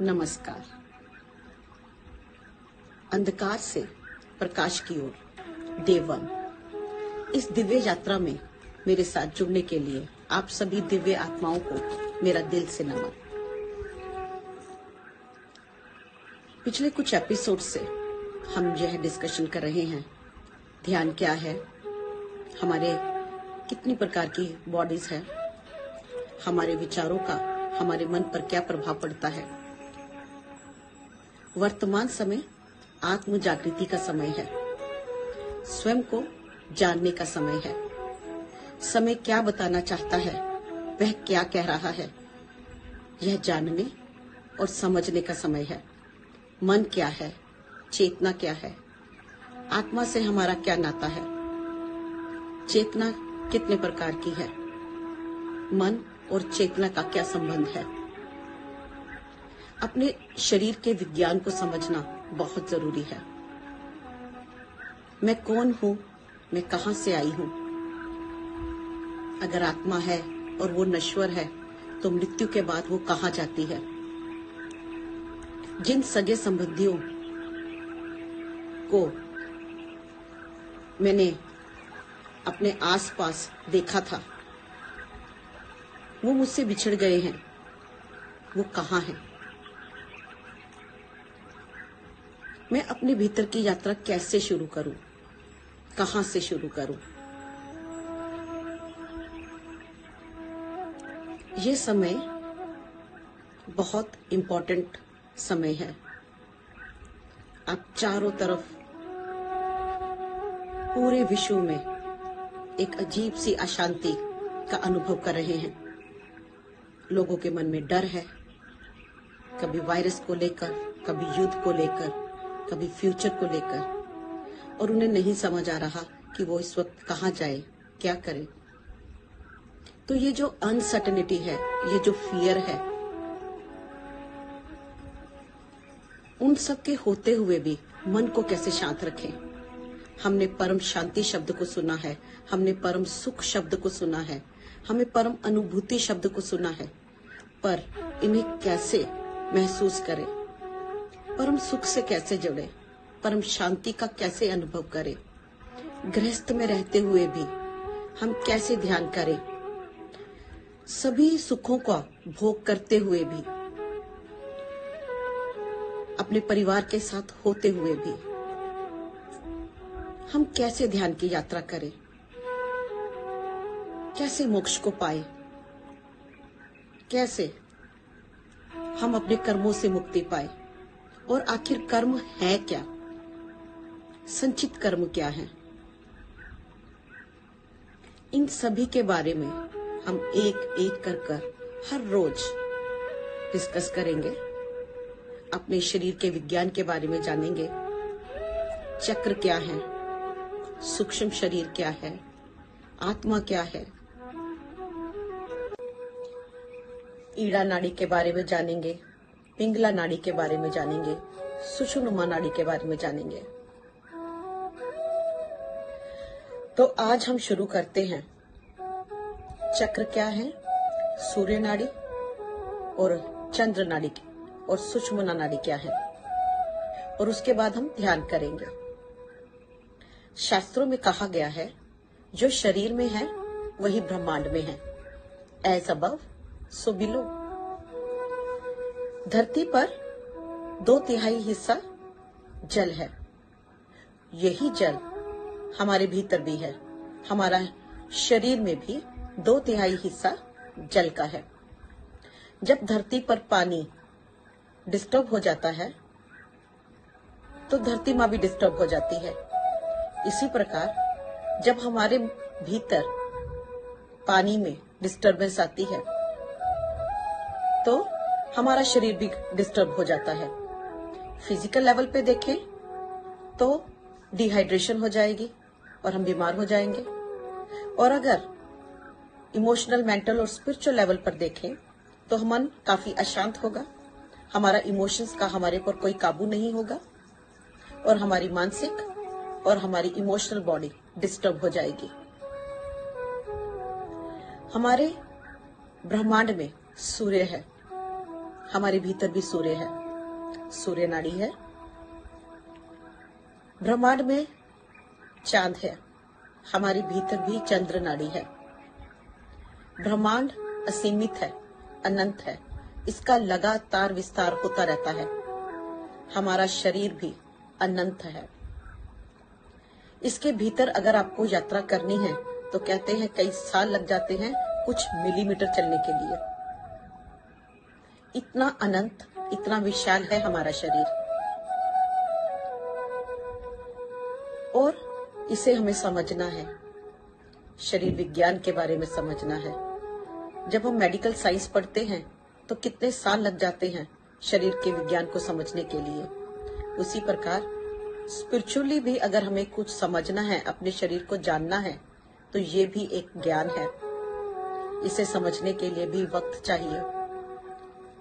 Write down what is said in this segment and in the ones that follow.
नमस्कार। अंधकार से प्रकाश की ओर डे 1। इस दिव्य यात्रा में मेरे साथ जुड़ने के लिए आप सभी दिव्य आत्माओं को मेरा दिल से नमन। पिछले कुछ एपिसोड से हम यह डिस्कशन कर रहे हैं, ध्यान क्या है, हमारे कितनी प्रकार की बॉडीज है, हमारे विचारों का हमारे मन पर क्या प्रभाव पड़ता है। वर्तमान समय आत्म जागृति का समय है, स्वयं को जानने का समय है। समय क्या बताना चाहता है, वह क्या कह रहा है, यह जानने और समझने का समय है। मन क्या है, चेतना क्या है, आत्मा से हमारा क्या नाता है, चेतना कितने प्रकार की है, मन और चेतना का क्या संबंध है। अपने शरीर के विज्ञान को समझना बहुत जरूरी है। मैं कौन हूं, मैं कहां से आई हूं। अगर आत्मा है और वो नश्वर है तो मृत्यु के बाद वो कहां जाती है। जिन सगे संबंधियों को मैंने अपने आसपास देखा था वो मुझसे बिछड़ गए हैं, वो कहां हैं। मैं अपने भीतर की यात्रा कैसे शुरू करूं, कहां से शुरू करूं। ये समय बहुत इम्पोर्टेंट समय है। आप चारों तरफ पूरे विश्व में एक अजीब सी अशांति का अनुभव कर रहे हैं। लोगों के मन में डर है, कभी वायरस को लेकर, कभी युद्ध को लेकर, कभी फ्यूचर को लेकर, और उन्हें नहीं समझ आ रहा कि वो इस वक्त कहां जाए, क्या करे। तो ये जो अनसर्टेनिटी है, ये जो फियर है, उन सब के होते हुए भी मन को कैसे शांत रखें। हमने परम शांति शब्द को सुना है, हमने परम सुख शब्द को सुना है, हमें परम अनुभूति शब्द को सुना है, पर इन्हें कैसे महसूस करें, परम सुख से कैसे जुड़े, परम शांति का कैसे अनुभव करें। गृहस्थ में रहते हुए भी हम कैसे ध्यान करें, सभी सुखों का भोग करते हुए भी, अपने परिवार के साथ होते हुए भी हम कैसे ध्यान की यात्रा करें, कैसे मोक्ष को पाए, कैसे हम अपने कर्मों से मुक्ति पाए, और आखिर कर्म है क्या, संचित कर्म क्या है। इन सभी के बारे में हम एक एक कर हर रोज डिस्कस करेंगे। अपने शरीर के विज्ञान के बारे में जानेंगे। चक्र क्या है, सूक्ष्म शरीर क्या है, आत्मा क्या है। ईड़ा नाड़ी के बारे में जानेंगे, पिंगला नाड़ी के बारे में जानेंगे, सुषुम्ना नाड़ी के बारे में जानेंगे। तो आज हम शुरू करते हैं। चक्र क्या है, सूर्य नाड़ी और चंद्र नाड़ी और सुषुम्ना नाड़ी क्या है, और उसके बाद हम ध्यान करेंगे। शास्त्रों में कहा गया है, जो शरीर में है वही ब्रह्मांड में है। As above so below. धरती पर 2/3 हिस्सा जल है। यही जल हमारे भीतर भी है। हमारा शरीर में भी 2/3 हिस्सा जल का है। जब धरती पर पानी डिस्टर्ब हो जाता है तो धरती माँ भी डिस्टर्ब हो जाती है। इसी प्रकार जब हमारे भीतर पानी में डिस्टर्बेंस आती है तो हमारा शरीर भी डिस्टर्ब हो जाता है। फिजिकल लेवल पे देखें तो डिहाइड्रेशन हो जाएगी और हम बीमार हो जाएंगे, और अगर इमोशनल, मेंटल और स्पिरिचुअल लेवल पर देखें तो मन काफी अशांत होगा, हमारा इमोशंस का हमारे पर कोई काबू नहीं होगा, और हमारी मानसिक और हमारी इमोशनल बॉडी डिस्टर्ब हो जाएगी। हमारे ब्रह्मांड में सूर्य है, हमारे भीतर भी सूर्य है, सूर्य नाड़ी है। ब्रह्मांड में चांद है, हमारे भीतर भी चंद्र नाड़ी है। ब्रह्मांड असीमित है, अनंत है, इसका लगातार विस्तार होता रहता है। हमारा शरीर भी अनंत है। इसके भीतर अगर आपको यात्रा करनी है तो कहते हैं कई साल लग जाते हैं कुछ मिलीमीटर चलने के लिए। इतना अनंत, इतना विशाल है हमारा शरीर, और इसे हमें समझना है। शरीर विज्ञान के बारे में समझना है। जब हम मेडिकल साइंस पढ़ते हैं तो कितने साल लग जाते हैं शरीर के विज्ञान को समझने के लिए। उसी प्रकार स्पिरिचुअली भी अगर हमें कुछ समझना है, अपने शरीर को जानना है, तो ये भी एक ज्ञान है। इसे समझने के लिए भी वक्त चाहिए,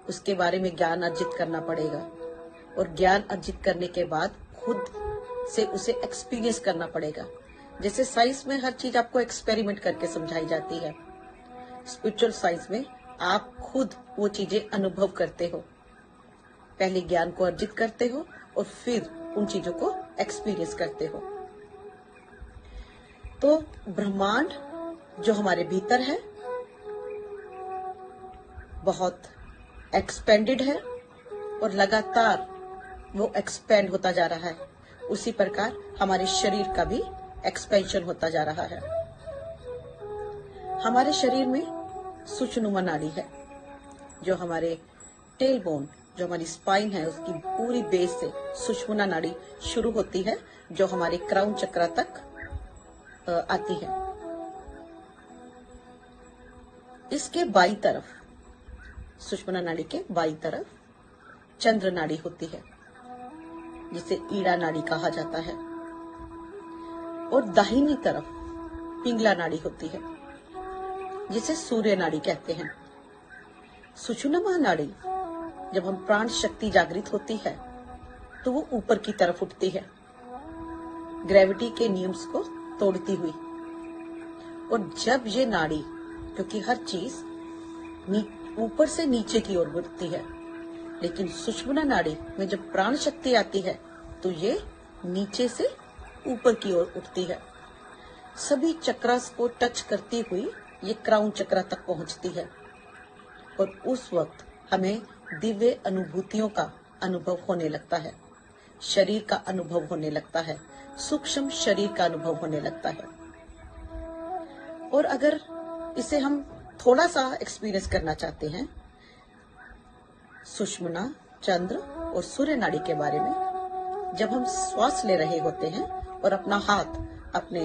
उसके बारे में ज्ञान अर्जित करना पड़ेगा, और ज्ञान अर्जित करने के बाद खुद से उसे एक्सपीरियंस करना पड़ेगा। जैसे साइंस में हर चीज आपको एक्सपेरिमेंट करके समझाई जाती है, स्पिरिचुअल साइंस में आप खुद वो चीजें अनुभव करते हो। पहले ज्ञान को अर्जित करते हो और फिर उन चीजों को एक्सपीरियंस करते हो। तो ब्रह्मांड जो हमारे भीतर है बहुत एक्सपेंडेड है और लगातार वो एक्सपेंड होता जा रहा है। उसी प्रकार हमारे शरीर का भी एक्सपेंशन होता जा रहा है। हमारे शरीर में सूक्ष्म नाड़ी है, जो हमारे टेल बोन, जो हमारी स्पाइन है, उसकी पूरी बेस से सुषुम्ना नाड़ी शुरू होती है, जो हमारे क्राउन चक्र तक आती है। इसके बाई तरफ, सुषुम्ना नाड़ी के बाई तरफ चंद्र नाड़ी होती है, जिसे ईड़ा नाड़ी कहा जाता है, और दाहिनी तरफ पिंगला नाड़ी होती है, जिसे सूर्य नाड़ी कहते हैं। सुषुम्ना नाड़ी जब हम प्राण शक्ति जागृत होती है तो वो ऊपर की तरफ उठती है, ग्रेविटी के नियम्स को तोड़ती हुई। और जब ये नाड़ी, क्योंकि हर चीज ऊपर से नीचे की ओर बढ़ती है, लेकिन सुषुम्ना नाड़ी में जब प्राण शक्ति आती है तो ये नीचे से ऊपर की ओर उठती है। सभी चक्रास को टच करती हुई ये क्राउन चक्र तक पहुंचती है, और उस वक्त हमें दिव्य अनुभूतियों का अनुभव होने लगता है, शरीर का अनुभव होने लगता है, सूक्ष्म शरीर का अनुभव होने लगता है। और अगर इसे हम थोड़ा सा एक्सपीरियंस करना चाहते हैं सुषुम्ना, चंद्र और सूर्य नाड़ी के बारे में, जब हम श्वास ले रहे होते हैं और अपना हाथ अपने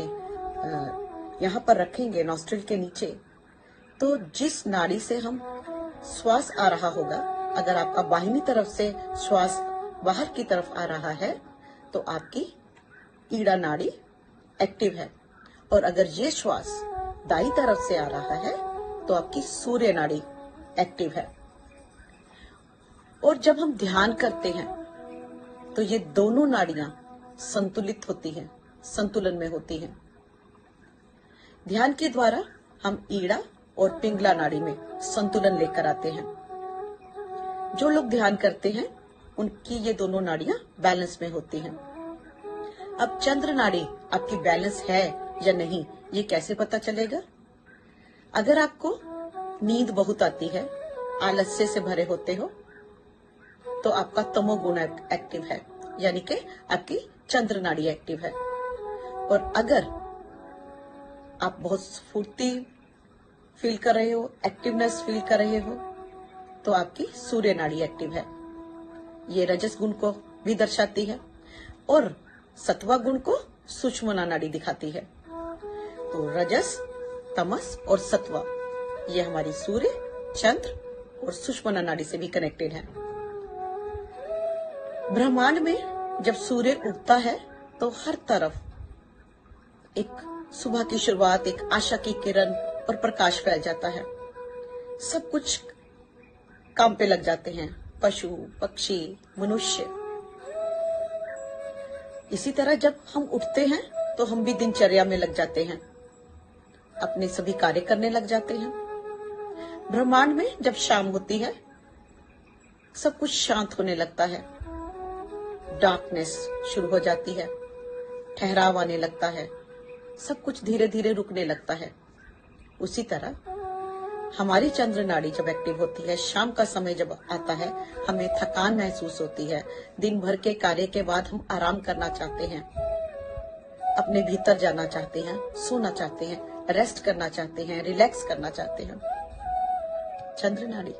यहाँ पर रखेंगे नॉस्ट्रिल के नीचे, तो जिस नाड़ी से हम श्वास आ रहा होगा, अगर आपका बाहिनी तरफ से श्वास बाहर की तरफ आ रहा है तो आपकी ईड़ा नाड़ी एक्टिव है, और अगर ये श्वास दाई तरफ से आ रहा है तो आपकी सूर्य नाड़ी एक्टिव है। और जब हम ध्यान करते हैं तो ये दोनों नाड़ियां संतुलित होती हैं, संतुलन में होती हैं। ध्यान के द्वारा हम ईड़ा और पिंगला नाड़ी में संतुलन लेकर आते हैं। जो लोग ध्यान करते हैं उनकी ये दोनों नाड़ियां बैलेंस में होती हैं। अब चंद्र नाड़ी आपकी बैलेंस है या नहीं, ये कैसे पता चलेगा? अगर आपको नींद बहुत आती है, आलस्य से भरे होते हो, तो आपका तमोगुण एक्टिव है, यानी कि आपकी चंद्र नाड़ी एक्टिव है। और अगर आप बहुत स्फूर्ति फील कर रहे हो, एक्टिवनेस फील कर रहे हो, तो आपकी सूर्य नाड़ी एक्टिव है। ये रजस गुण को भी दर्शाती है, और सत्वा गुण को सूक्ष्म नाड़ी दिखाती है। तो रजस, तमस और सत्वा ये हमारी सूर्य, चंद्र और सूक्ष्म नाड़ी से भी कनेक्टेड है। ब्रह्मांड में जब सूर्य उगता है तो हर तरफ एक सुबह की शुरुआत, एक आशा की किरण और प्रकाश फैल जाता है। सब कुछ काम पे लग जाते हैं, पशु, पक्षी, मनुष्य। इसी तरह जब हम उठते हैं तो हम भी दिनचर्या में लग जाते हैं, अपने सभी कार्य करने लग जाते हैं। ब्रह्मांड में जब शाम होती है सब कुछ शांत होने लगता है, डार्कनेस शुरू हो जाती है, ठहराव आने लगता है, सब कुछ धीरे धीरे रुकने लगता है। उसी तरह हमारी चंद्र नाड़ी जब एक्टिव होती है, शाम का समय जब आता है, हमें थकान महसूस होती है। दिन भर के कार्य के बाद हम आराम करना चाहते हैं, अपने भीतर जाना चाहते हैं, सोना चाहते हैं, रेस्ट करना चाहते हैं, रिलैक्स करना चाहते हैं। चंद्र नाड़ी।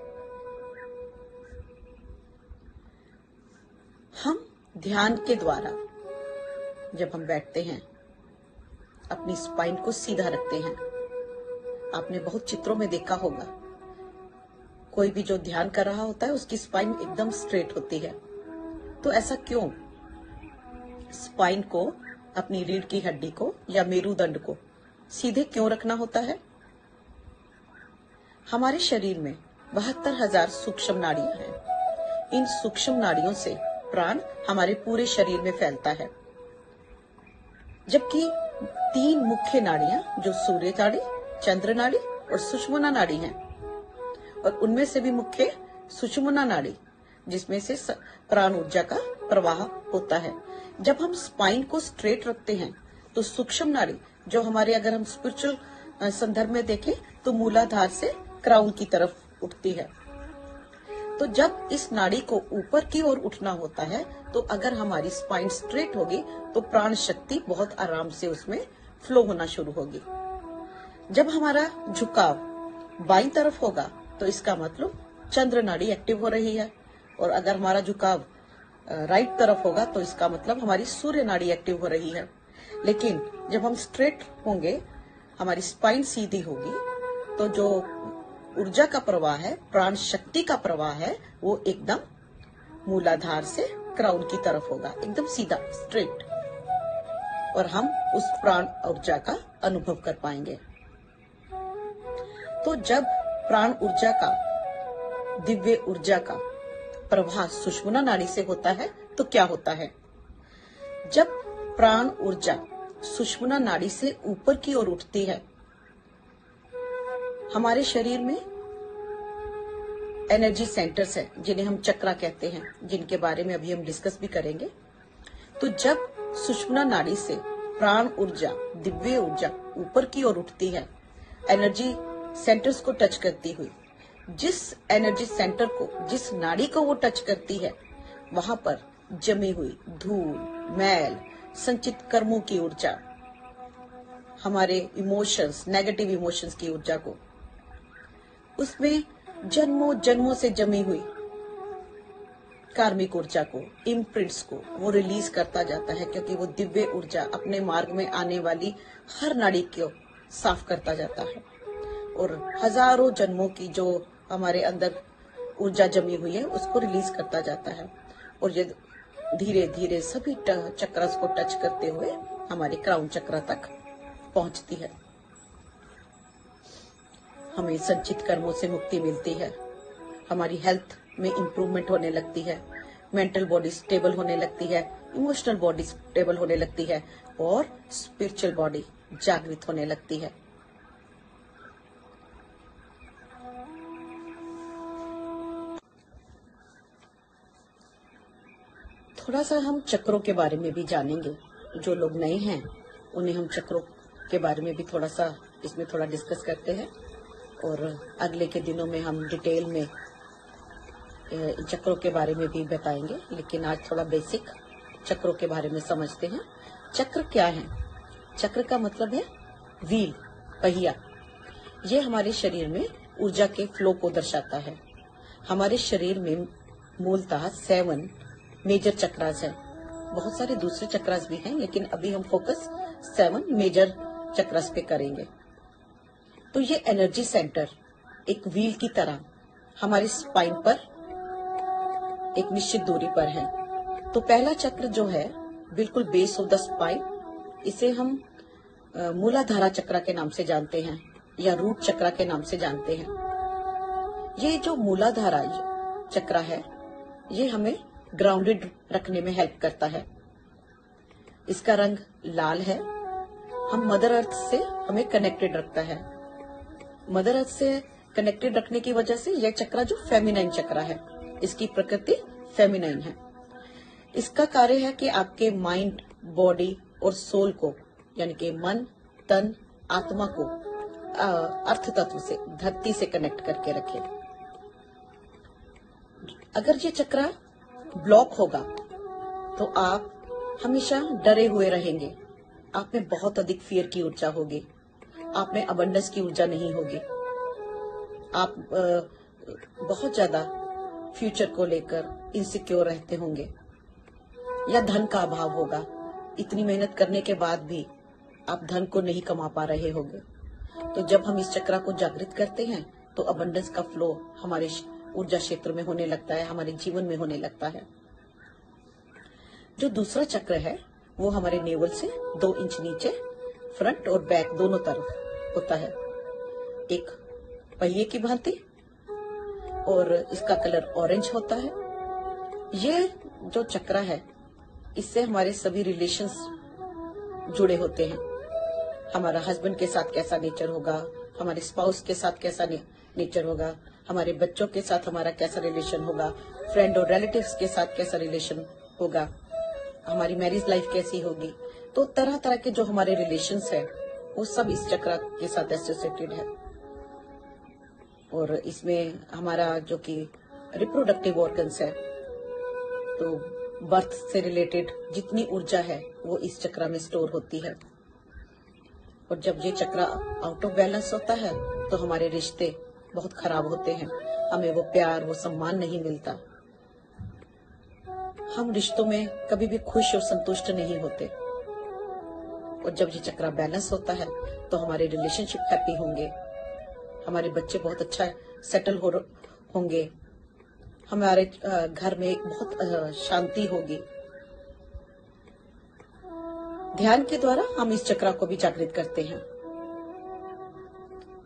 हम ध्यान के द्वारा जब हम बैठते हैं, अपनी स्पाइन को सीधा रखते हैं। आपने बहुत चित्रों में देखा होगा, कोई भी जो ध्यान कर रहा होता है उसकी स्पाइन एकदम स्ट्रेट होती है। तो ऐसा क्यों? स्पाइन को, अपनी रीढ़ की हड्डी को या मेरुदंड को सीधे क्यों रखना होता है? हमारे शरीर में 72,000 सूक्ष्म नाड़ियां हैं। इन सूक्ष्म नाड़ियों से प्राण हमारे पूरे शरीर में फैलता है, जबकि 3 मुख्य नाड़ियां जो सूर्य नाड़ी, चंद्र नाड़ी और सुषुम्ना नाड़ी हैं, और उनमें से भी मुख्य सुषुम्ना नाड़ी, जिसमें से प्राण ऊर्जा का प्रवाह होता है। जब हम स्पाइन को स्ट्रेट रखते हैं तो सूक्ष्म नाड़ी, जो हमारे, अगर हम स्पिरिचुअल संदर्भ में देखें तो मूलाधार से क्राउन की तरफ उठती है। तो जब इस नाड़ी को ऊपर की ओर उठना होता है, तो अगर हमारी स्पाइन स्ट्रेट होगी तो प्राण शक्ति बहुत आराम से उसमें फ्लो होना शुरू होगी। जब हमारा झुकाव बाईं तरफ होगा तो इसका मतलब चंद्र नाड़ी एक्टिव हो रही है, और अगर हमारा झुकाव राइट तरफ होगा तो इसका मतलब हमारी सूर्य नाड़ी एक्टिव हो रही है। लेकिन जब हम स्ट्रेट होंगे, हमारी स्पाइन सीधी होगी, तो जो ऊर्जा का प्रवाह है, प्राण शक्ति का प्रवाह है, वो एकदम मूलाधार से क्राउन की तरफ होगा, एकदम सीधा, स्ट्रेट, और हम उस प्राण ऊर्जा का अनुभव कर पाएंगे। तो जब प्राण ऊर्जा का, दिव्य ऊर्जा का प्रवाह सुषुम्ना नाड़ी से होता है तो क्या होता है? जब प्राण ऊर्जा सुषुम्ना नाड़ी से ऊपर की ओर उठती है, हमारे शरीर में एनर्जी सेंटर्स हैं, जिन्हें हम चक्रा कहते हैं, जिनके बारे में अभी हम डिस्कस भी करेंगे। तो जब सुषुम्ना नाड़ी से प्राण ऊर्जा, दिव्य ऊर्जा ऊपर की ओर उठती है, एनर्जी सेंटर्स को टच करती हुई, जिस एनर्जी सेंटर को, जिस नाड़ी को वो टच करती है, वहां पर जमी हुई धूल, मैल, संचित कर्मों की ऊर्जा, हमारे इमोशंस, नेगेटिव इमोशंस की ऊर्जा को, उसमें जन्मों जन्मों से जमी हुई कार्मिक ऊर्जा को, इम्प्रिंट्स को वो रिलीज करता जाता है, क्योंकि वो दिव्य ऊर्जा अपने मार्ग में आने वाली हर नाड़ी को साफ करता जाता है, और हजारों जन्मों की जो हमारे अंदर ऊर्जा जमी हुई है उसको रिलीज करता जाता है, और ये धीरे धीरे सभी चक्रस को टच करते हुए हमारे क्राउन चक्र तक पहुंचती है। हमें संचित कर्मों से मुक्ति मिलती है, हमारी हेल्थ में इंप्रूवमेंट होने लगती है, मेंटल बॉडी स्टेबल होने लगती है, इमोशनल बॉडी स्टेबल होने लगती है, और स्पिरिचुअल बॉडी जागृत होने लगती है। थोड़ा सा हम चक्रों के बारे में भी जानेंगे। जो लोग नए हैं उन्हें हम चक्रों के बारे में भी थोड़ा सा इसमें थोड़ा डिस्कस करते हैं, और अगले के दिनों में हम डिटेल में चक्रों के बारे में भी बताएंगे। लेकिन आज थोड़ा बेसिक चक्रों के बारे में समझते हैं। चक्र क्या है? चक्र का मतलब है व्हील, पहिया। ये हमारे शरीर में ऊर्जा के फ्लो को दर्शाता है। हमारे शरीर में मूलतः 7 मेजर चक्रास है, बहुत सारे दूसरे चक्रास भी हैं, लेकिन अभी हम फोकस 7 मेजर चक्रास पे करेंगे। तो ये एनर्जी सेंटर एक व्हील की तरह हमारी स्पाइन पर एक निश्चित दूरी पर है। तो पहला चक्र जो है बिल्कुल बेस ऑफ द स्पाइन, इसे हम मूलाधारा चक्र के नाम से जानते हैं या रूट चक्र के नाम से जानते हैं। ये जो मूलाधारा चक्र है, ये हमें ग्राउंडेड रखने में हेल्प करता है। इसका रंग लाल है। हम मदर अर्थ से हमें कनेक्टेड रखता है। मदर अर्थ से कनेक्टेड रखने की वजह से यह चक्र जो फेमिनाइन चक्र है, इसकी प्रकृति फेमिनाइन है। इसका कार्य है कि आपके माइंड, बॉडी और सोल को, यानी कि मन, तन, आत्मा को अर्थ तत्व से, धरती से कनेक्ट करके रखे। अगर ये चक्र ब्लॉक होगा तो आप हमेशा डरे हुए रहेंगे, आप में बहुत अधिक फियर की ऊर्जा होगी, आप में अबंडेंस की ऊर्जा नहीं होगी, आप बहुत ज्यादा फ्यूचर को लेकर इनसिक्योर रहते होंगे, या धन का अभाव होगा। इतनी मेहनत करने के बाद भी आप धन को नहीं कमा पा रहे होंगे। तो जब हम इस चक्र को जागृत करते हैं तो अबंडेंस का फ्लो हमारे ऊर्जा क्षेत्र में होने लगता है, हमारे जीवन में होने लगता है। जो दूसरा चक्र है वो हमारे नेवल से 2 इंच नीचे, फ्रंट और बैक दोनों तरफ होता है, एक पहिए की भांति, और इसका कलर ऑरेंज होता है। ये जो चक्र है इससे हमारे सभी रिलेशंस जुड़े होते हैं। हमारा हस्बैंड के साथ कैसा नेचर होगा, हमारे स्पाउस के साथ कैसा नेचर होगा, हमारे बच्चों के साथ हमारा कैसा रिलेशन होगा, फ्रेंड और रिलेटिव्स के साथ कैसा रिलेशन होगा, हमारी मैरिज लाइफ कैसी होगी। तो तरह तरह के जो हमारे रिलेशंस है वो सब इस चक्र के साथ एसोसिएटेड है। और इसमें हमारा जो कि रिप्रोडक्टिव ऑर्गन्स है, तो बर्थ से रिलेटेड जितनी ऊर्जा है वो इस चक्र में स्टोर होती है। और जब ये चक्र आउट ऑफ बैलेंस होता है तो हमारे रिश्ते बहुत खराब होते हैं, हमें वो प्यार, वो सम्मान नहीं मिलता, हम रिश्तों में कभी भी खुश और संतुष्ट नहीं होते। और जब ये चक्र बैलेंस होता है तो हमारे रिलेशनशिप हैप्पी होंगे, हमारे बच्चे बहुत अच्छा सेटल होंगे, हमारे घर में एक बहुत शांति होगी। ध्यान के द्वारा हम इस चक्र को भी जागृत करते हैं।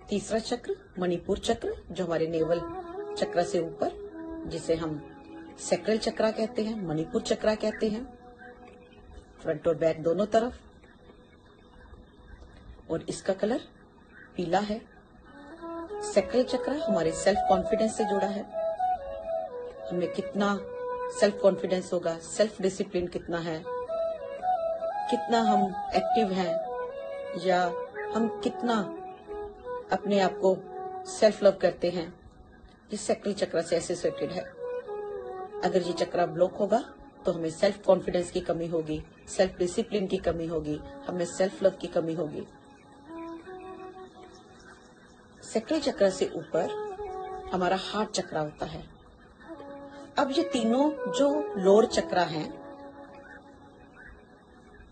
तीसरा चक्र मणिपुर चक्र, जो हमारे नेवल चक्र से ऊपर, जिसे हम सैक्रल चक्र कहते हैं, मणिपुर चक्र कहते हैं, फ्रंट और बैक दोनों तरफ, और इसका कलर पीला है। सैक्रल चक्र हमारे सेल्फ कॉन्फिडेंस से जुड़ा है, हमें कितना सेल्फ कॉन्फिडेंस होगा, सेल्फ डिसिप्लिन कितना है, कितना हम एक्टिव हैं, या हम कितना अपने आप को सेल्फ लव करते हैं, ये सैक्रल चक्र से एसोसिएटेड है। अगर ये चक्र ब्लॉक होगा तो हमें सेल्फ कॉन्फिडेंस की कमी होगी, सेल्फ डिसिप्लिन की कमी होगी, हमें सेल्फ लव की कमी होगी। सैक्रल चक्र से ऊपर हमारा हार्ट चक्र होता है। अब ये तीनों जो लोअर चक्र हैं,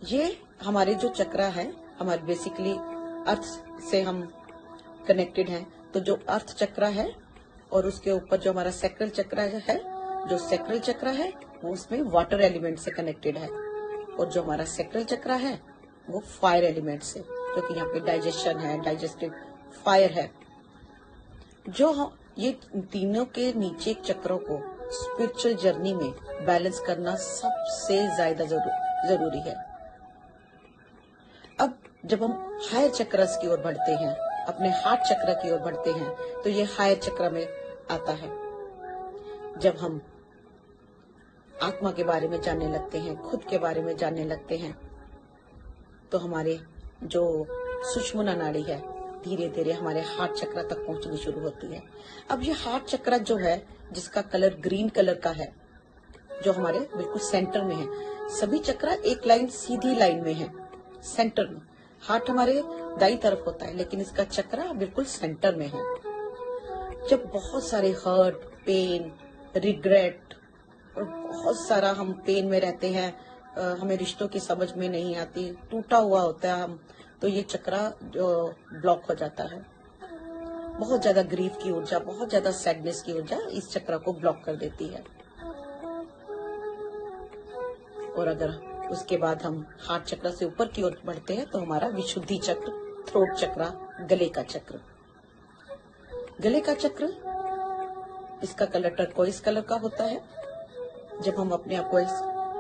ये हमारे जो चक्र है, हमारे बेसिकली अर्थ से हम कनेक्टेड हैं। तो जो अर्थ चक्र है और उसके ऊपर जो हमारा सैक्रल चक्र है, जो सैक्रल चक्र है वो उसमें वाटर एलिमेंट से कनेक्टेड है, और जो हमारा सैक्रल चक्र है वो फायर एलिमेंट से, क्योंकि यहाँ पे डाइजेशन है, डाइजेस्टिव फायर है। जो हम ये तीनों के नीचे चक्रों को स्पिरिचुअल जर्नी में बैलेंस करना सबसे ज्यादा जरूरी है। अब जब हम हायर चक्रस की ओर बढ़ते हैं, अपने हार्ट चक्र की ओर बढ़ते हैं, तो ये हायर चक्र में आता है। जब हम आत्मा के बारे में जानने लगते हैं, खुद के बारे में जानने लगते हैं, तो हमारे जो सुषुम्ना नाड़ी है धीरे धीरे हमारे हार्ट चक्र तक पहुंचनी शुरू होती है। अब ये हार्ट चक्र जो है, जिसका कलर ग्रीन कलर का है, जो हमारे बिल्कुल सेंटर में है, सभी चक्र एक लाइन सीधी लाइन में है, सेंटर में। हार्ट हमारे दाई तरफ होता है, लेकिन इसका चक्र बिल्कुल सेंटर में है। जब बहुत सारे हर्ट, पेन, रिग्रेट और बहुत सारा हम पेन में रहते हैं, हमें रिश्तों की समझ में नहीं आती, टूटा हुआ होता है हम, तो ये चक्र जो ब्लॉक हो जाता है। बहुत ज्यादा ग्रीफ की ऊर्जा, बहुत ज्यादा सैडनेस की ऊर्जा इस चक्र को ब्लॉक कर देती है। और अगर उसके बाद हम हार्ट चक्र से ऊपर की ओर बढ़ते हैं तो हमारा विशुद्धि चक्र, थ्रोट चक्र, गले का चक्र। गले का चक्र, इसका कलर टर्कोइज कलर का होता है। जब हम अपने आप को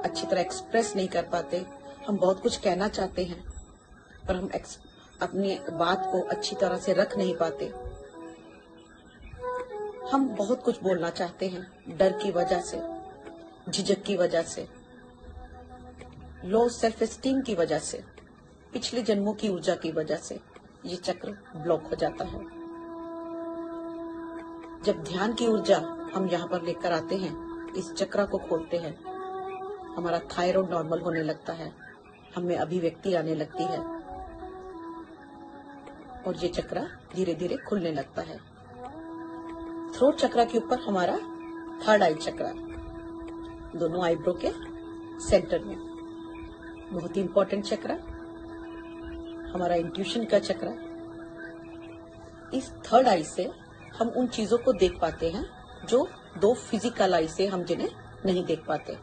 अच्छी तरह एक्सप्रेस नहीं कर पाते, हम बहुत कुछ कहना चाहते हैं पर हम अपनी बात को अच्छी तरह से रख नहीं पाते, हम बहुत कुछ बोलना चाहते हैं, डर की वजह से, झिझक की वजह से, लो सेल्फ एस्टीम की वजह से, पिछले जन्मों की ऊर्जा की वजह से ये चक्र ब्लॉक हो जाता है। जब ध्यान की ऊर्जा हम यहाँ पर लेकर आते हैं, इस चक्र को खोलते हैं, हमारा थायराइड नॉर्मल होने लगता है, हमें अभिव्यक्ति आने लगती है और ये चक्र धीरे धीरे खुलने लगता है। थ्रोट चक्र के ऊपर हमारा थर्ड आई चक्र, दोनों आईब्रो के सेंटर में, बहुत ही इंपॉर्टेंट चक्र, हमारा इंट्यूशन का चक्र। इस थर्ड आई से हम उन चीजों को देख पाते हैं जो दो फिजिकल आई से हम जिन्हें नहीं देख पाते।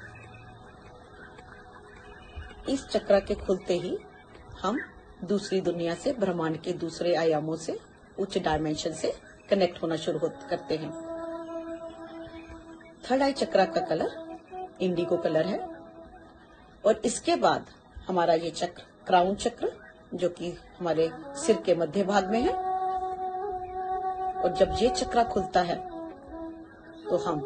इस चक्र के खुलते ही हम दूसरी दुनिया से, ब्रह्मांड के दूसरे आयामों से, उच्च डायमेंशन से कनेक्ट होना शुरू करते हैं। थर्ड आई चक्र का कलर इंडिगो कलर है और इसके बाद हमारा ये चक्र क्राउन चक्र, जो कि हमारे सिर के मध्य भाग में है, और जब ये चक्र खुलता है तो हम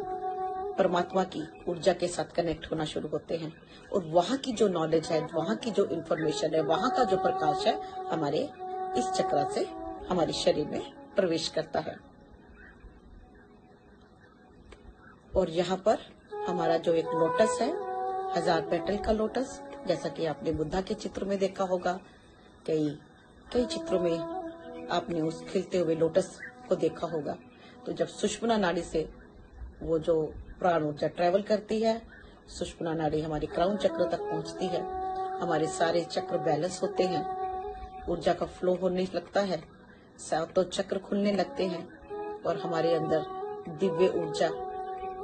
परमात्मा की ऊर्जा के साथ कनेक्ट होना शुरू होते हैं और वहां की जो नॉलेज है, वहां की जो इंफॉर्मेशन है, वहां का जो प्रकाश है, हमारे इस चक्र से हमारे शरीर में प्रवेश करता है। और यहाँ पर हमारा जो एक लोटस है, 1000 पेटल का लोटस, जैसा कि आपने बुद्धा के चित्र में देखा होगा, कई चित्रों में आपने उस खिलते हुए लोटस को देखा होगा। तो जब सुषुम्ना नाड़ी से वो जो प्राण ऊर्जा ट्रेवल करती है, सुषुम्ना नाड़ी हमारी क्राउन चक्र तक पहुंचती है, हमारे सारे चक्र बैलेंस होते हैं, ऊर्जा का फ्लो होने लगता है, सातों चक्र खुलने लगते हैं और हमारे अंदर दिव्य ऊर्जा,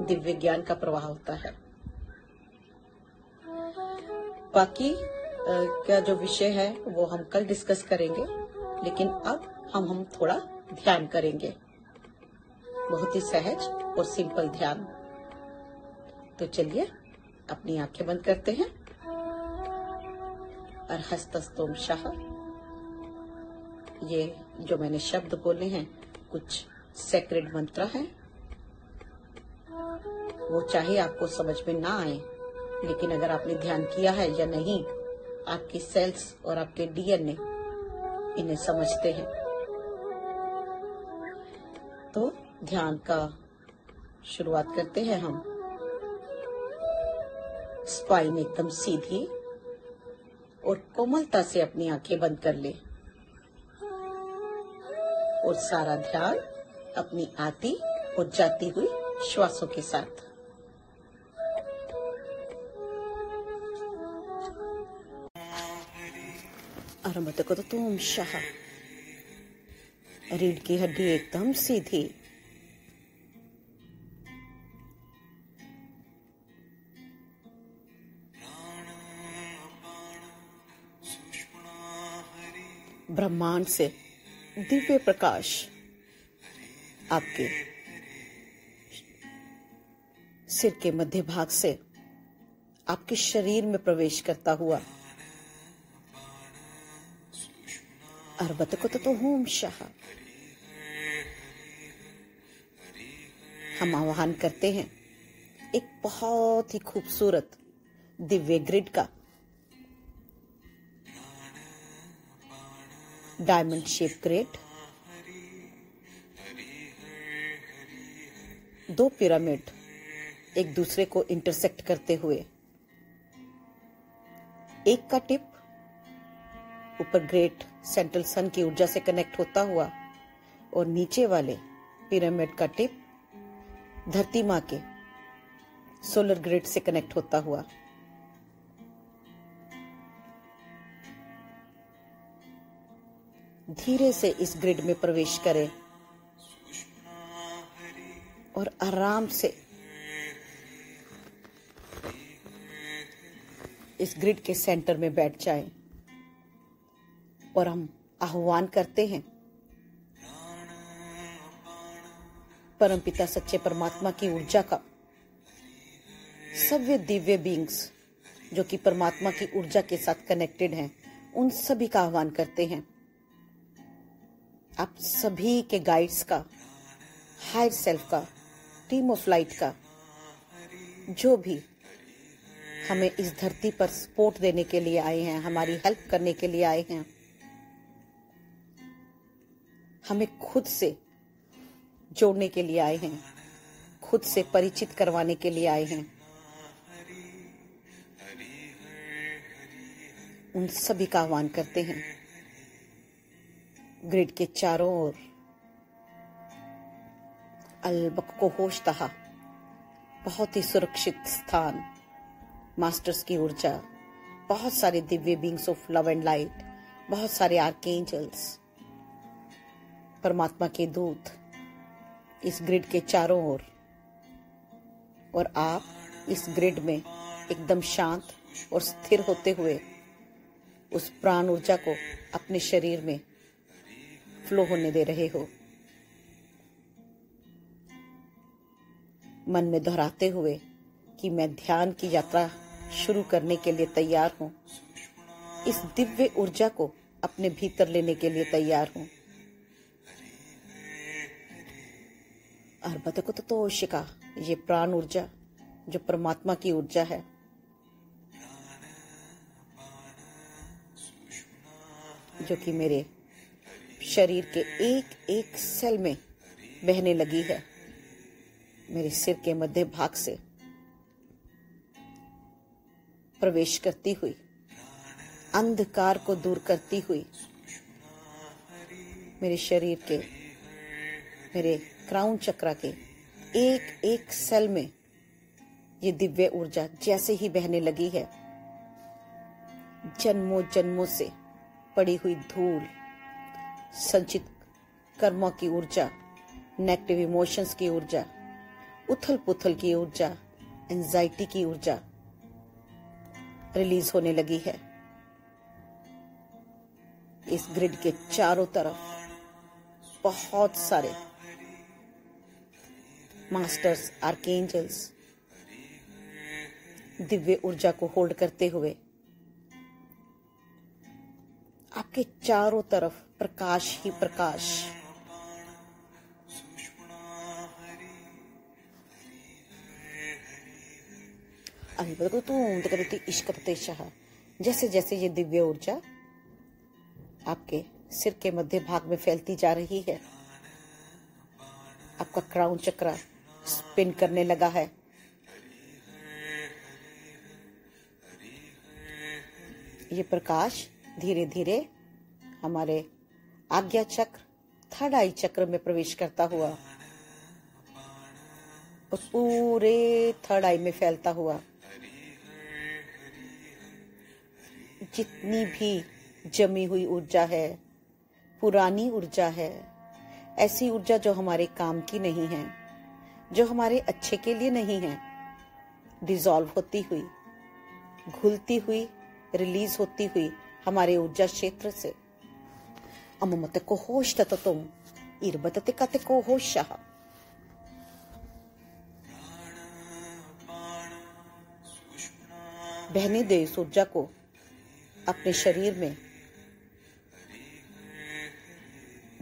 दिव्य ज्ञान का प्रवाह होता है। बाकी का जो विषय है वो हम कल डिस्कस करेंगे, लेकिन अब हम थोड़ा ध्यान करेंगे, बहुत ही सहज और सिंपल ध्यान। तो चलिए अपनी आंखें बंद करते हैं। अर्हस्तस्तोम शाह, ये जो मैंने शब्द बोले हैं कुछ सेक्रेड मंत्र हैं, वो चाहे आपको समझ में ना आए, लेकिन अगर आपने ध्यान किया है या नहीं, आपकी सेल्स और आपके डीएनए इन्हें समझते हैं। तो ध्यान का शुरुआत करते हैं हम। स्पाइन एकदम सीधी और कोमलता से अपनी आंखें बंद कर ले और सारा ध्यान अपनी आती और जाती हुई श्वासों के साथ। आरंभ करो तुम शाह। रीढ़ की हड्डी एकदम सीधी, ब्रह्मांड से दिव्य प्रकाश आपके सिर के मध्य भाग से आपके शरीर में प्रवेश करता हुआ। अर्बत को तो होम शाह। हम आह्वान करते हैं एक बहुत ही खूबसूरत दिव्य ग्रिड का, डायमंड शेप ग्रिड, दो पिरामिड एक दूसरे को इंटरसेक्ट करते हुए, एक का टिप ऊपर ग्रेट सेंट्रल सन की ऊर्जा से कनेक्ट होता हुआ और नीचे वाले पिरामिड का टिप धरती मां के सोलर ग्रिड से कनेक्ट होता हुआ। धीरे से इस ग्रिड में प्रवेश करें और आराम से इस ग्रिड के सेंटर में बैठ जाएं और हम आह्वान करते हैं परमपिता सच्चे परमात्मा की ऊर्जा का, सभी दिव्य बीइंग्स जो कि परमात्मा की ऊर्जा के साथ कनेक्टेड हैं, उन सभी का आह्वान करते हैं। आप सभी के गाइड्स का हायर सेल्फ का, टीम ऑफ लाइट का, जो भी हमें इस धरती पर सपोर्ट देने के लिए आए हैं, हमारी हेल्प करने के लिए आए हैं, हमें खुद से जोड़ने के लिए आए हैं, खुद से परिचित करवाने के लिए आए हैं, उन सभी का आह्वान करते हैं। ग्रिड के चारों ओर अलबक को होश तहा, बहुत ही सुरक्षित स्थान, मास्टर्स की ऊर्जा, बहुत सारे Divya beings of love and light, बहुत सारे आर्कएंजल्स, परमात्मा के दूत इस ग्रिड के चारों ओर, और आप इस ग्रिड में एकदम शांत और स्थिर होते हुए उस प्राण ऊर्जा को अपने शरीर में फ्लो होने दे रहे हो, मन में दोहराते हुए कि मैं ध्यान की यात्रा शुरू करने के लिए तैयार हूं, इस दिव्य ऊर्जा को अपने भीतर लेने के लिए तैयार हूं। अर्बत को तो शिका, ये प्राण ऊर्जा जो परमात्मा की ऊर्जा है, जो कि मेरे शरीर के एक एक सेल में बहने लगी है, मेरे सिर के मध्य भाग से प्रवेश करती हुई, अंधकार को दूर करती हुई, मेरे शरीर के, मेरे क्राउन चक्र के एक एक सेल में ये दिव्य ऊर्जा जैसे ही बहने लगी है, जन्मों जन्मों से पड़ी हुई धूल, संचित कर्मों की ऊर्जा, नेगेटिव इमोशंस की ऊर्जा, उथल पुथल की ऊर्जा, एंजाइटी की ऊर्जा रिलीज होने लगी है। इस ग्रिड के चारों तरफ बहुत सारे मास्टर्स, आर्कएंजल्स दिव्य ऊर्जा को होल्ड करते हुए आपके चारों तरफ प्रकाश ही प्रकाश, जैसे जैसे ये दिव्य ऊर्जा आपके सिर के मध्य भाग में फैलती जा रही है, आपका क्राउन चक्र स्पिन करने लगा है, ये प्रकाश धीरे धीरे हमारे आज्ञा चक्र, थर्ड आई चक्र में प्रवेश करता हुआ और पूरे थर्ड आई में फैलता हुआ जितनी भी जमी हुई ऊर्जा है, पुरानी ऊर्जा है, ऐसी ऊर्जा जो हमारे काम की नहीं है, जो हमारे अच्छे के लिए नहीं है, डिसॉल्व होती हुई, घुलती हुई, रिलीज होती हुई हमारे ऊर्जा क्षेत्र से अममत को होश तुम इर्बतते कते को होश बहने दे इस ऊर्जा को अपने शरीर में।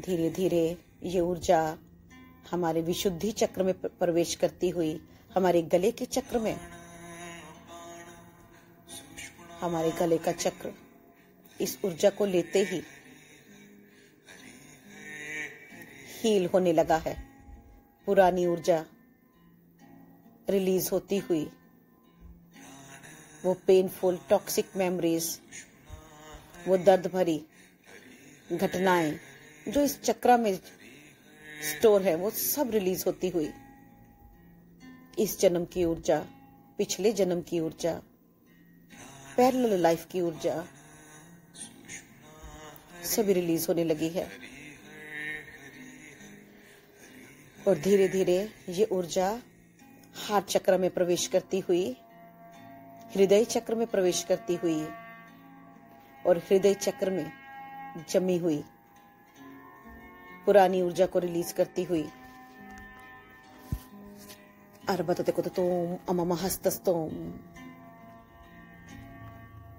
धीरे धीरे ये ऊर्जा हमारे विशुद्धि चक्र में प्रवेश करती हुई हमारे गले के चक्र में, हमारे गले का चक्र इस ऊर्जा को लेते ही हील होने लगा है, पुरानी ऊर्जा रिलीज होती हुई, वो पेनफुल टॉक्सिक मेमोरीज, वो दर्द भरी घटनाएं जो इस चक्र में स्टोर है, वो सब रिलीज होती हुई इस जन्म की ऊर्जा, पिछले जन्म की ऊर्जा, पैरेलल लाइफ की ऊर्जा सभी रिलीज होने लगी है। और धीरे धीरे ये ऊर्जा हार्ट चक्र में प्रवेश करती हुई, हृदय चक्र में प्रवेश करती हुई और हृदय चक्र में जमी हुई पुरानी ऊर्जा को रिलीज करती हुई अर्बतते को तुम अममहस्तस्तोम,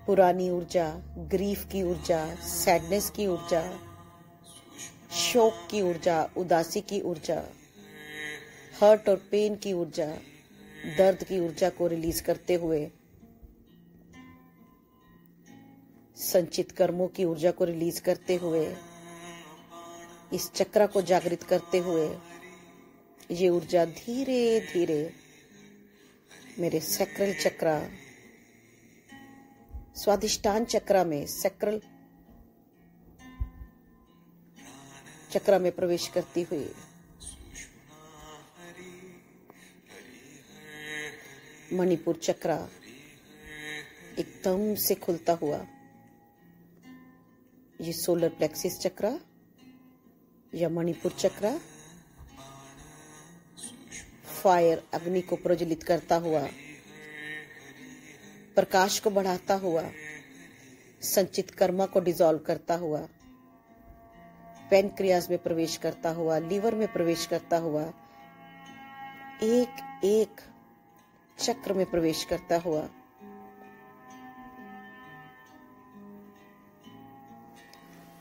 पुरानी ऊर्जा, ग्रीफ की ऊर्जा, सैडनेस की ऊर्जा, शोक की ऊर्जा, उदासी की ऊर्जा हर्ट और पेन की ऊर्जा, दर्द की ऊर्जा को रिलीज करते हुए, संचित कर्मों की ऊर्जा को रिलीज करते हुए, इस चक्र को जागृत करते हुए, ये ऊर्जा धीरे धीरे मेरे सैक्रल चक्र, स्वादिष्टान चक्र में, सैक्रल चक्र में प्रवेश करती हुई मणिपुर चक्र एकदम से खुलता हुआ, ये सोलर प्लेक्सिस चक्र या मणिपुर चक्र फायर, अग्नि को प्रज्वलित करता हुआ, प्रकाश को बढ़ाता हुआ, संचित कर्मा को डिसॉल्व करता हुआ, पैनक्रियाज में प्रवेश करता हुआ, लीवर में प्रवेश करता हुआ, एक एक चक्र में प्रवेश करता हुआ,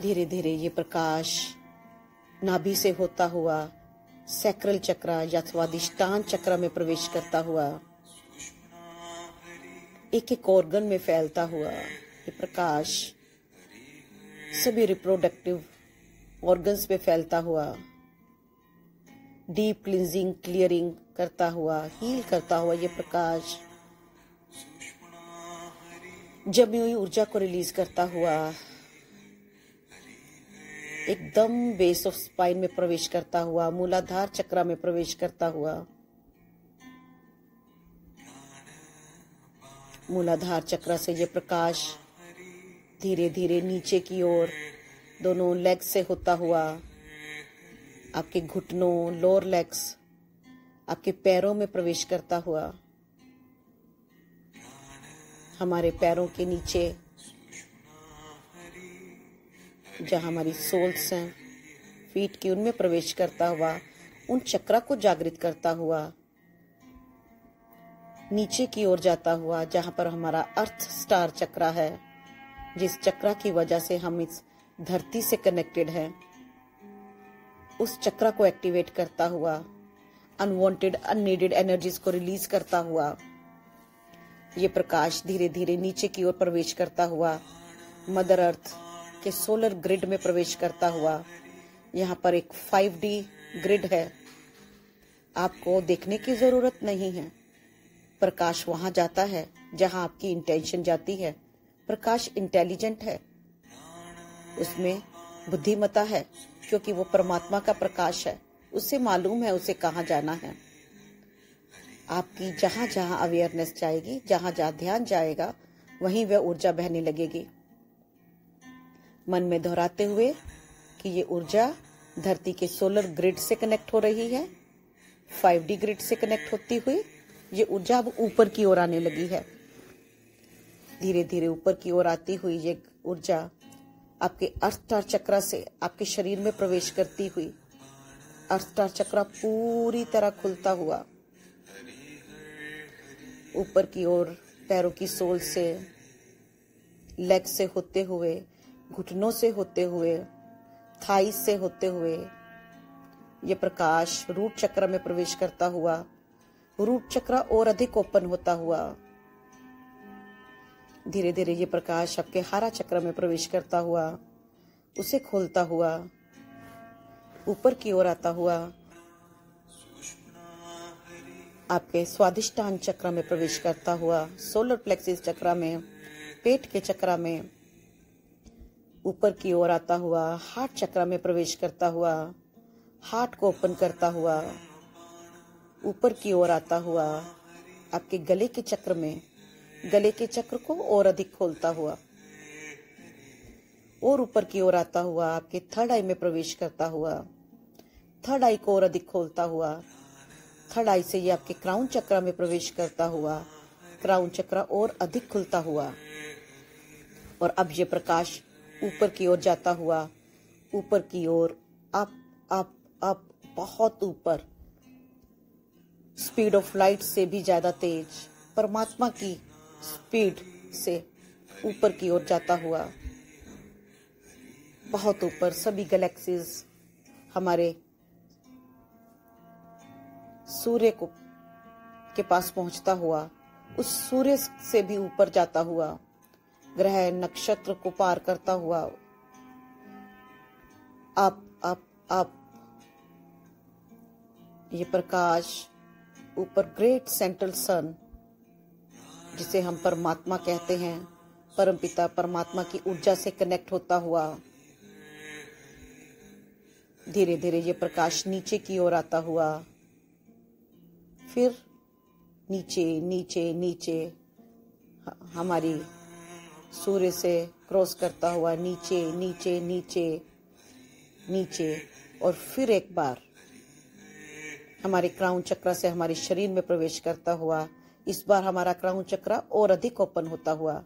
धीरे धीरे ये प्रकाश नाभि से होता हुआ सैक्रल चक्र या स्वादिष्टान चक्र में प्रवेश करता हुआ, एक एक ऑर्गन में फैलता हुआ ये प्रकाश सभी रिप्रोडक्टिव ऑर्गन्स में फैलता हुआ, डीप क्लींजिंग, क्लियरिंग करता हुआ, हील करता हुआ ये प्रकाश जमी हुई ऊर्जा को रिलीज करता हुआ एकदम बेस ऑफ स्पाइन में प्रवेश करता हुआ, मूलाधार चक्र में प्रवेश करता हुआ, मूलाधार चक्र से ये प्रकाश धीरे धीरे नीचे की ओर दोनों लेग्स से होता हुआ आपके घुटनों, लोअर लेग्स, आपके पैरों में प्रवेश करता हुआ, हमारे पैरों के नीचे जहां हमारी सोल्स हैं, फीट की, उनमें प्रवेश करता हुआ, उन चक्र को जागृत करता हुआ नीचे की ओर जाता हुआ, जहां पर हमारा अर्थ स्टार चक्र है, जिस चक्र की वजह से हम इस धरती से कनेक्टेड हैं, उस चक्र को एक्टिवेट करता हुआ, अनवांटेड, अननीडेड एनर्जीज को रिलीज करता हुआ, ये प्रकाश धीरे धीरे नीचे की ओर प्रवेश करता हुआ मदर अर्थ के सोलर ग्रिड में प्रवेश करता हुआ, यहाँ पर एक 5D ग्रिड है, आपको देखने की जरूरत नहीं है, प्रकाश वहां जाता है जहां आपकी इंटेंशन जाती है, प्रकाश इंटेलिजेंट है, उसमें बुद्धिमता है, क्योंकि वो परमात्मा का प्रकाश है, उससे मालूम है उसे कहाँ जाना है। आपकी जहां जहां अवेयरनेस जाएगी, जहां जहां ध्यान जाएगा, वहीं वह ऊर्जा बहने लगेगी, मन में दोहराते हुए कि ये ऊर्जा धरती के सोलर ग्रिड से कनेक्ट हो रही है, 5D ग्रिड से कनेक्ट होती हुई ये ऊर्जा अब ऊपर की ओर आने लगी है, धीरे धीरे ऊपर की ओर आती हुई ये ऊर्जा आपके अर्थ चक्र से आपके शरीर में प्रवेश करती हुई, अर्थ चक्र पूरी तरह खुलता हुआ ऊपर की ओर पैरों की सोल से, लेग से होते हुए, घुटनों से होते हुए, थाई से होते हुए ये प्रकाश रूट चक्र में प्रवेश करता हुआ, रूट चक्र और अधिक ओपन होता हुआ, धीरे धीरे ये प्रकाश आपके हारा चक्र में प्रवेश करता हुआ, उसे खोलता हुआ ऊपर की ओर आता हुआ आपके स्वादिष्टान चक्र में प्रवेश करता हुआ, सोलर प्लेक्सिस चक्र में, पेट के चक्र में ऊपर की ओर आता हुआ, हार्ट चक्र में प्रवेश करता हुआ, हार्ट को ओपन करता हुआ ऊपर की ओर आता हुआ, आपके गले के चक्र में, गले के चक्र को और अधिक खोलता हुआ और ऊपर की ओर आता हुआ, आपके थर्ड आई में प्रवेश करता हुआ, थर्ड आई को और अधिक खोलता हुआ, थर्ड आई से ये आपके क्राउन चक्र में प्रवेश करता हुआ, क्राउन चक्र और अधिक खुलता हुआ, और अब ये प्रकाश ऊपर की ओर जाता हुआ, ऊपर की ओर, अप अप अप, बहुत ऊपर, स्पीड ऑफ लाइट से भी ज्यादा तेज, परमात्मा की स्पीड से ऊपर की ओर जाता हुआ, बहुत ऊपर, सभी गैलेक्सीज हमारे सूर्य को के पास पहुंचता हुआ, उस सूर्य से भी ऊपर जाता हुआ, ग्रह नक्षत्र को पार करता हुआ आप ये प्रकाश ऊपर ग्रेट सेंट्रल सन, जिसे हम परमात्मा कहते हैं, परमपिता परमात्मा की ऊर्जा से कनेक्ट होता हुआ धीरे धीरे ये प्रकाश नीचे की ओर आता हुआ, फिर नीचे नीचे नीचे हमारी सूर्य से क्रॉस करता हुआ नीचे नीचे नीचे नीचे, और फिर एक बार हमारे क्राउन चक्र से हमारे शरीर में प्रवेश करता हुआ, इस बार हमारा क्राउन चक्र और अधिक ओपन होता हुआ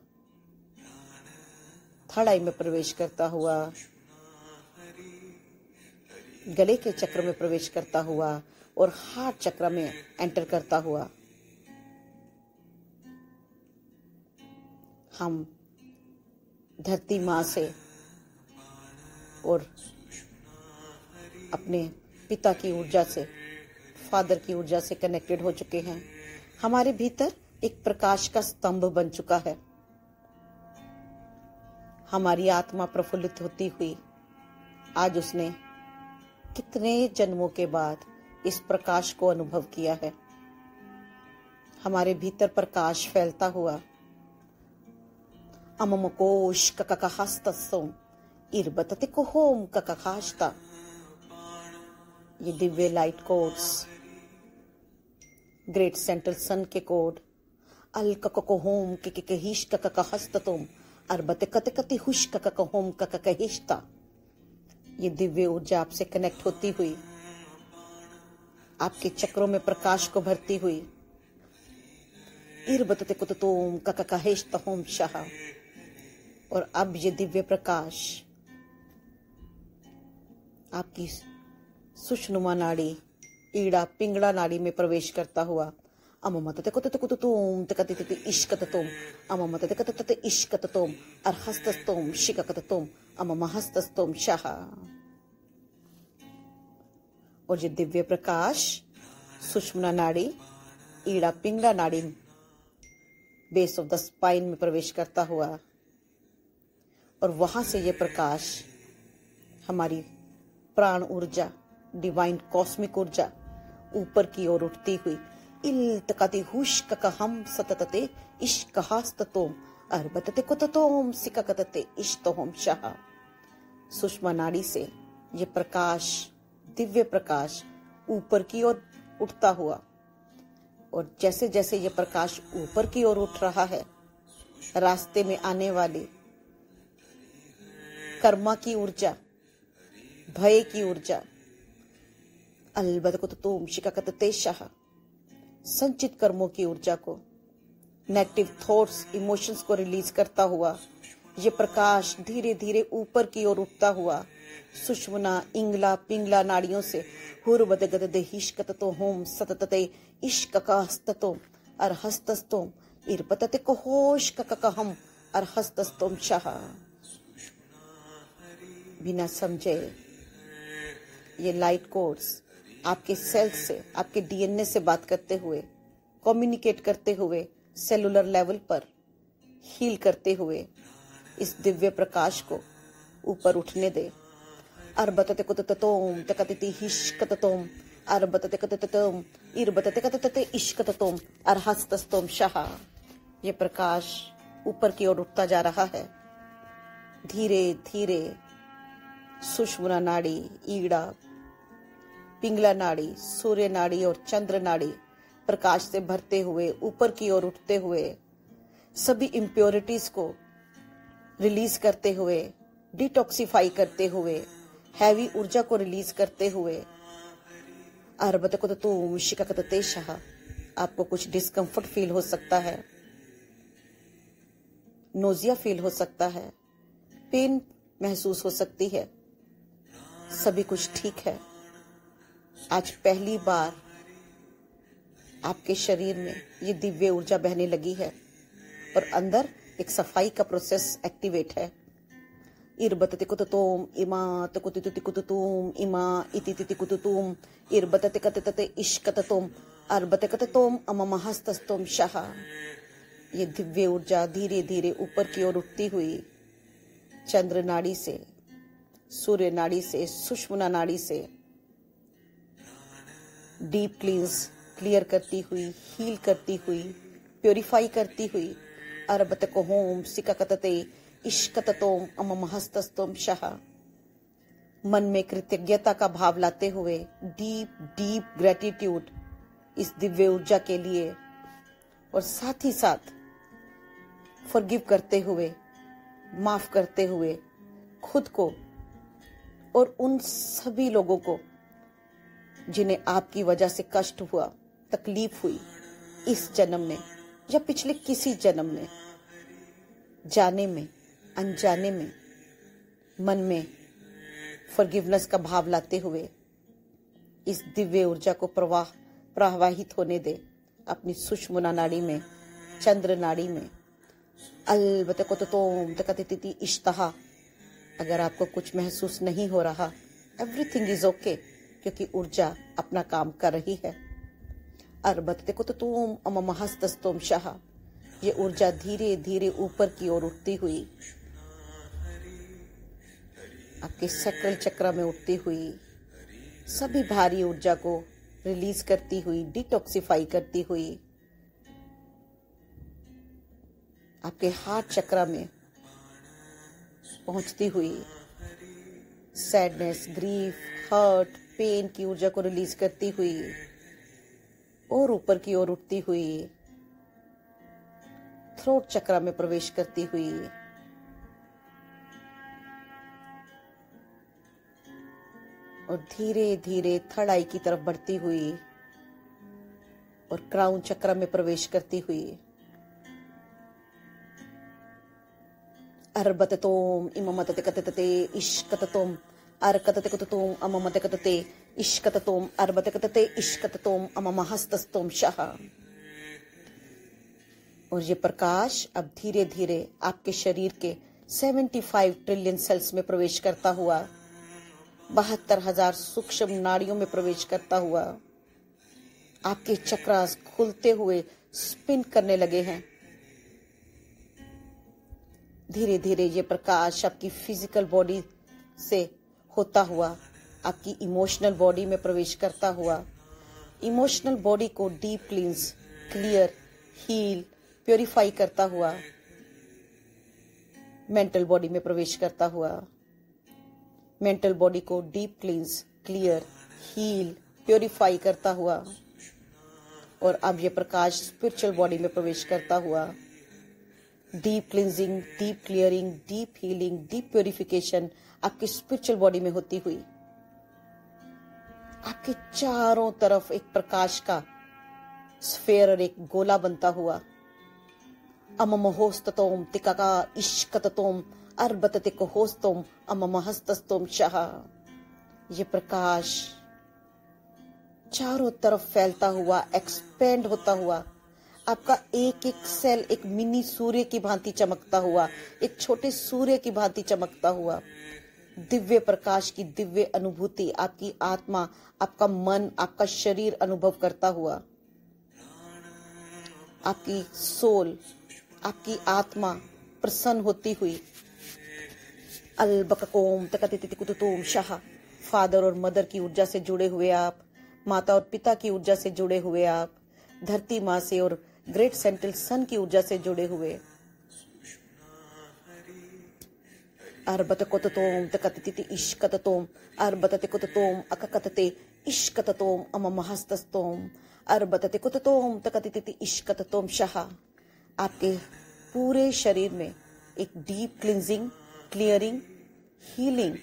थर्ड आई में प्रवेश करता हुआ, गले के चक्र में प्रवेश करता हुआ और हार्ट चक्र में एंटर करता हुआ हम धरती माँ से और अपने पिता की ऊर्जा से, फादर की ऊर्जा से कनेक्टेड हो चुके हैं। हमारे भीतर एक प्रकाश का स्तंभ बन चुका है। हमारी आत्मा प्रफुल्लित होती हुई आज उसने कितने जन्मों के बाद इस प्रकाश को अनुभव किया है। हमारे भीतर प्रकाश फैलता हुआ अममकोश कककहस्तसोम इरबतते कोहोम कककाष्टा, ये Divya light codes, great central सन के कोड अल कककोहोम कककहिश कककहस्ततोम अरबते कतकति हुश कककहोम कककहिष्टा, ये दिव्य ऊर्जा आपसे कनेक्ट होती हुई आपके चक्रों में प्रकाश को भरती हुई इरबतते कुततोम कककहिष्तहोम शाह, और अब ये दिव्य प्रकाश आपकी सुषुम्ना नाड़ी, ईड़ा पिंगला नाड़ी में प्रवेश करता हुआ अममतते कुततकुततोम तकतिति इश्कततोम अममतते कततते इश्कततोम अर्हस्तस्तोम शिककततोम अममहस्तस्तोम शाह, और ये दिव्य प्रकाश सुषुम्ना नाड़ी, ईड़ा पिंगला नाड़ी, बेस ऑफ द स्पाइन में प्रवेश करता हुआ, और वहां से ये प्रकाश हमारी प्राण ऊर्जा, डिवाइन कॉस्मिक ऊर्जा ऊपर की ओर उठती हुई इल्तकति हुश ककहम सततते इश्कहास्ततोम अरबतते कुततोम सिककतते इश्तहोम शाह, सुषमा नाड़ी से ये प्रकाश, दिव्य प्रकाश ऊपर की ओर उठता हुआ, और जैसे जैसे ये प्रकाश ऊपर की ओर उठ रहा है, रास्ते में आने वाली कर्मा की ऊर्जा, भय की ऊर्जा, अलबतकुततोम शिककतते शाह, संचित कर्मों की ऊर्जा को, नेगेटिव थॉट्स, इमोशंस को रिलीज करता हुआ ये प्रकाश धीरे धीरे ऊपर की ओर उठता हुआ सुषुम्ना, इंगला पिंगला नाड़ियों से हुरबदगददे हिश्कततो होम सततते इश्ककास्ततोम अर्हस्तस्तोम इरपतते कोहोश कककहम अर्हस्तस्तोम शाह। बिना समझे ये लाइट कोड्स आपके सेल्स से, आपके डीएनए से बात करते हुए, कम्युनिकेट करते हुए, सेलुलर लेवल पर हील करते हुए इस दिव्य प्रकाश को ऊपर उठने दे। अरबतते कुतततोम तकतिति हिश्कततोम अरबतते कतततोम इरबतते कततते इश्कततोम अर्हस्तस्तोम शाह, ये प्रकाश ऊपर की ओर उठता जा रहा है। धीरे धीरे सुषुम्ना नाड़ी, ईड़ा पिंगला नाड़ी, सूर्य नाड़ी और चंद्र नाड़ी प्रकाश से भरते हुए ऊपर की ओर उठते हुए सभी इम्प्योरिटीज को रिलीज करते हुए, डिटॉक्सिफाई करते हुए, हैवी ऊर्जा को रिलीज करते हुए अरबतकुततोम शिककतते शाह। आपको कुछ डिस्कम्फर्ट फील हो सकता है, नोजिया फील हो सकता है, पेन महसूस हो सकती है, सभी कुछ ठीक है। आज पहली बार आपके शरीर में ये दिव्य ऊर्जा बहने लगी है और अंदर एक सफाई का प्रोसेस एक्टिवेट है। इर्बतते कुततोम इमा तकुतिति कुतुतुम इमा इतिति कुतुतुम इर्बतते कततते इश्कततोम अर्बते कततोम अममहस्तस्तोम शः। ये दिव्य ऊर्जा धीरे धीरे ऊपर की ओर उठती हुई चंद्र नाड़ी से, सूर्य नाड़ी से, सुषुम्ना नाड़ी से डीप क्लियर करती हुई, हील करती हुई, प्योरीफाई करती हुई अरबत को होम सिककतते इश्कततोम अममहस्तस्तोम शः। मन में कृतज्ञता का भाव लाते हुए डीप डीप ग्रेटिट्यूड इस दिव्य ऊर्जा के लिए, और साथ ही साथ फॉरगिव करते हुए, माफ करते हुए खुद को और उन सभी लोगों को जिन्हें आपकी वजह से कष्ट हुआ, तकलीफ हुई इस जन्म में या पिछले किसी जन्म में, जाने में अनजाने में, मन में फॉरगिवनेस का भाव लाते हुए इस दिव्य ऊर्जा को प्रवाहित होने दे अपनी सुषुम्ना नाड़ी में, चंद्र नाड़ी में। अलबते को तोम तकतिति इश्तहा। अगर आपको कुछ महसूस नहीं हो रहा, एवरीथिंग इज ओके, क्योंकि ऊर्जा अपना काम कर रही है। अरबते को तुम अममहस्तस्तोम शः। ये ऊर्जा धीरे धीरे ऊपर की ओर उठती हुई आपके सैक्रल चक्र में उठती हुई सभी भारी ऊर्जा को रिलीज करती हुई, डिटॉक्सिफाई करती हुई आपके हार्ट चक्र में पहुंचती हुई सैडनेस, ग्रीफ, हर्ट, पेन की ऊर्जा को रिलीज करती हुई और ऊपर की ओर उठती हुई थ्रोट चक्र में प्रवेश करती हुई और धीरे धीरे थर्ड आई की तरफ बढ़ती हुई और क्राउन चक्र में प्रवेश करती हुई अर्बततोम इममतते कततते इश्कततोम अर्कतते कुततोम अममते कतते इश्कततोम अर्बते कतते इश्कततोम अममहस्तस्तोम शः। और ये प्रकाश अब धीरे धीरे आपके शरीर के 75 ट्रिलियन सेल्स में प्रवेश करता हुआ 72,000 सूक्ष्म नाड़ियों में प्रवेश करता हुआ आपके चक्रास खुलते हुए स्पिन करने लगे हैं। धीरे धीरे ये प्रकाश आपकी फिजिकल बॉडी से होता हुआ आपकी इमोशनल बॉडी में प्रवेश करता हुआ इमोशनल बॉडी को deep cleanse, clear, heal, purify करता हुआ मेंटल बॉडी में प्रवेश करता हुआ मेंटल बॉडी को deep cleanse, clear, heal, purify करता हुआ और अब ये प्रकाश स्पिरिचुअल बॉडी में प्रवेश करता हुआ deep cleansing, deep clearing, deep healing, deep purification आपकी स्पिरिचुअल बॉडी में होती हुई आपके चारों तरफ एक प्रकाश का स्फेयर और एक गोला बनता हुआ अममहोस्ततोम तिकाका इश्कततोम अर्बततिको होस्तोम अममहस्तस्तोम शः। ये प्रकाश चारों तरफ फैलता हुआ, एक्सपेंड होता हुआ आपका एक एक सेल एक मिनी सूर्य की भांति चमकता हुआ, एक छोटे सूर्य की भांति चमकता हुआ दिव्य प्रकाश की दिव्य अनुभूति आपकी आत्मा, आपका मन, आपका शरीर अनुभव करता हुआ आपकी सोल, आपकी आत्मा प्रसन्न होती हुई अलबककोम तकतिति कुतुतुम शः। फादर और मदर की ऊर्जा से जुड़े हुए आप, माता और पिता की ऊर्जा से जुड़े हुए आप, धरती माँ से और ग्रेट सेंट्रल सन की ऊर्जा से जुड़े हुए अर्बत कोततोम तकतिति इश्कततोम अर्बतते कुततोम अककतते इश्कततोम अममहस्तस्तोम अर्बतते कुततोम तकतिति इश्कततोम शः। आपके पूरे शरीर में एक deep cleansing, clearing, healing,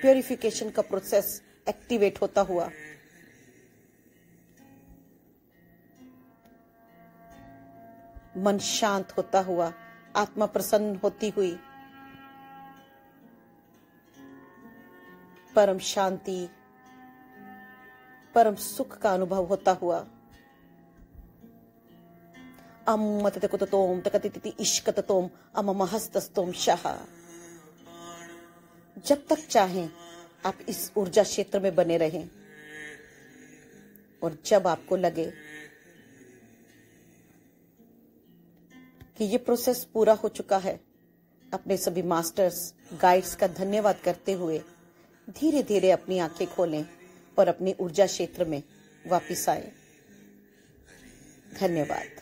purification का प्रोसेस एक्टिवेट होता हुआ मन शांत होता हुआ, आत्मा प्रसन्न होती हुई परम शांति, परम सुख का अनुभव होता हुआ अममतते कुततोम तकतिति इश्कततोम अममहस्तस्तोम शः। जब तक चाहें आप इस ऊर्जा क्षेत्र में बने रहें, और जब आपको लगे कि ये प्रोसेस पूरा हो चुका है, अपने सभी मास्टर्स, गाइड्स का धन्यवाद करते हुए धीरे धीरे अपनी आंखें खोलें और अपनी ऊर्जा क्षेत्र में वापस आए। धन्यवाद।